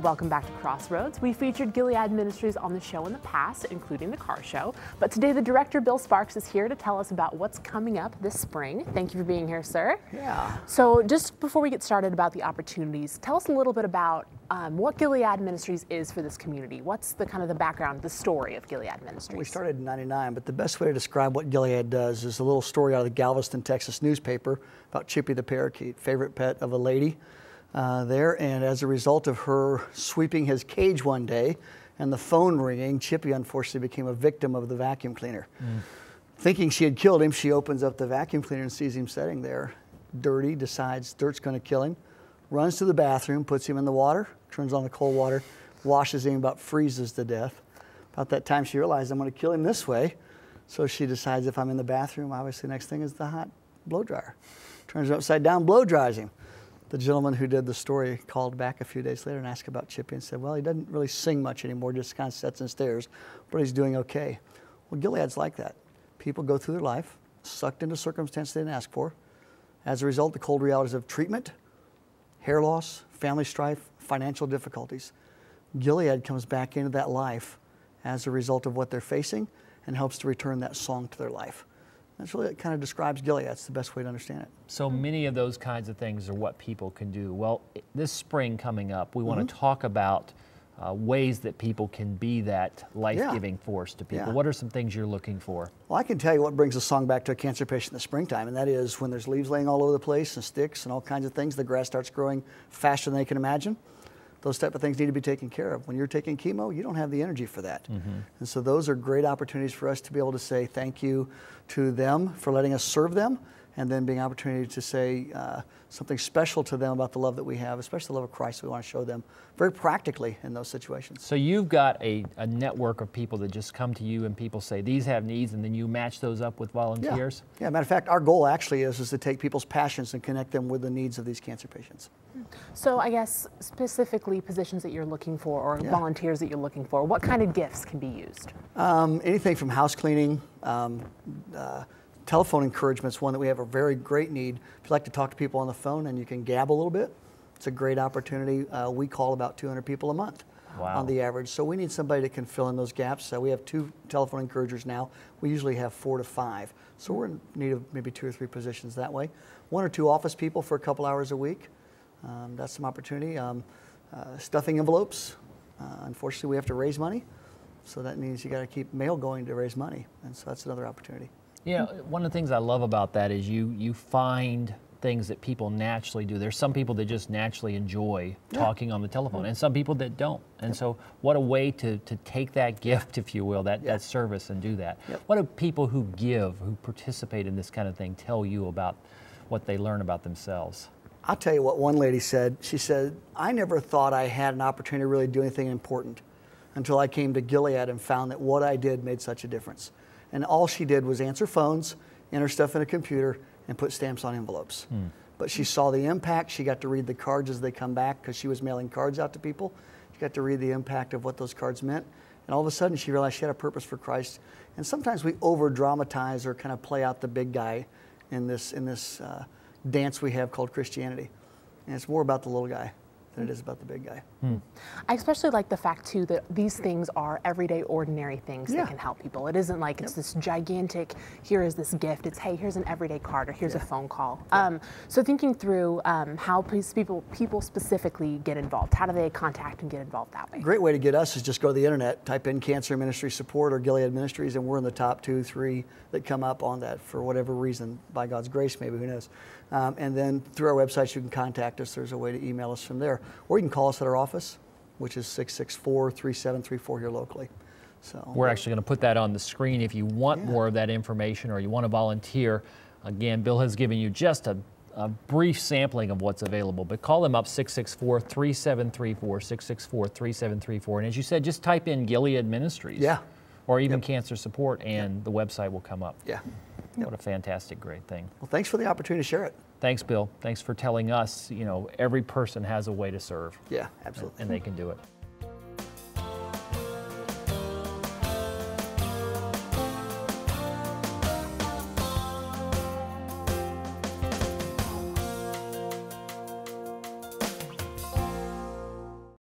Welcome back to Crossroads. We featured Gilead Ministries on the show in the past, including the car show. But today the director, Bill Sparks, is here to tell us about what's coming up this spring. Thank you for being here, sir. Yeah. So just before we get started about the opportunities, tell us a little bit about what Gilead Ministries is for this community. What's the kind of the background, the story of Gilead Ministries? We started in '99, but the best way to describe what Gilead does is a little story out of the Galveston, Texas newspaper about Chippy the parakeet, favorite pet of a lady there. And as a result of her sweeping his cage one day and the phone ringing, Chippy unfortunately became a victim of the vacuum cleaner. Thinking she had killed him, she opens up the vacuum cleaner and sees him sitting there, dirty, decides dirt's going to kill him, runs to the bathroom, puts him in the water, turns on the cold water, washes him, about freezes to death. About that time she realized, I'm going to kill him this way. So she decides, if I'm in the bathroom, obviously the next thing is the hot blow dryer. Turns it upside down, blow dries him. The gentleman who did the story called back a few days later and asked about Chippy and said, well, he doesn't really sing much anymore, just kind of sits and stares, but he's doing okay. Well, Gilead's like that. People go through their life, sucked into circumstances they didn't ask for. As a result, the cold realities of treatment, hair loss, family strife, financial difficulties. Gilead comes back into that life as a result of what they're facing and helps to return that song to their life. That's really, it kind of describes Gilead. It's the best way to understand it. So many of those kinds of things are what people can do. Well, this spring coming up, we want to talk about ways that people can be that life-giving force to people. What are some things you're looking for? Well, I can tell you what brings a song back to a cancer patient in the springtime, and that is when there's leaves laying all over the place and sticks and all kinds of things, the grass starts growing faster than they can imagine. Those type of things need to be taken care of. When you're taking chemo, you don't have the energy for that. And so those are great opportunities for us to be able to say thank you to them for letting us serve them, and then being an opportunity to say something special to them about the love that we have, especially the love of Christ we want to show them very practically in those situations. So you've got a network of people that just come to you and people say, these have needs, and then you match those up with volunteers? Yeah, matter of fact, our goal actually is to take people's passions and connect them with the needs of these cancer patients. So I guess specifically positions that you're looking for or volunteers that you're looking for, what kind of gifts can be used? Anything from house cleaning, telephone encouragement is one that we have a very great need. If you like to talk to people on the phone and you can gab a little bit, it's a great opportunity. We call about 200 people a month on the average. So we need somebody that can fill in those gaps. We have 2 telephone encouragers now. We usually have 4 to 5. So we're in need of maybe 2 or 3 positions that way. 1 or 2 office people for a couple hours a week. That's some opportunity. Stuffing envelopes. Unfortunately, we have to raise money. So that means you got to keep mail going to raise money. And so that's another opportunity. Yeah, one of the things I love about that is you find things that people naturally do. There's some people that just naturally enjoy talking on the telephone, and some people that don't. And so what a way to take that gift, if you will, that service, and do that. What do people who give, who participate in this kind of thing, tell you about what they learn about themselves? I'll tell you what one lady said. She said, I never thought I had an opportunity to really do anything important until I came to Gilead and found that what I did made such a difference. And all she did was answer phones, enter stuff in a computer, and put stamps on envelopes. But she saw the impact. She got to read the cards as they come back because she was mailing cards out to people. She got to read the impact of what those cards meant. And all of a sudden she realized she had a purpose for Christ. And sometimes we over-dramatize or kind of play out the big guy in this dance we have called Christianity. And it's more about the little guy than it is about the big guy. I especially like the fact too that these things are everyday, ordinary things that can help people. It isn't like it's this gigantic, here is this gift. It's, hey, here's an everyday card, or here's a phone call. So thinking through how people specifically get involved, how do they contact and get involved that way? A great way to get us is just go to the internet, type in Cancer Ministry Support or Gilead Ministries, and we're in the top 2, 3 that come up on that for whatever reason, by God's grace maybe, who knows. And then through our website you can contact us. There's a way to email us from there. Or you can call us at our office, which is 664-3734 here locally. So we're actually going to put that on the screen if you want more of that information or you want to volunteer. Again, Bill has given you just a brief sampling of what's available, but call them up 664-3734, 664-3734. And as you said, just type in Gilead Ministries. Or even cancer support, and the website will come up. What a fantastic, great thing. Well, thanks for the opportunity to share it. Thanks, Bill. Thanks for telling us, every person has a way to serve. Yeah, absolutely. And they can do it.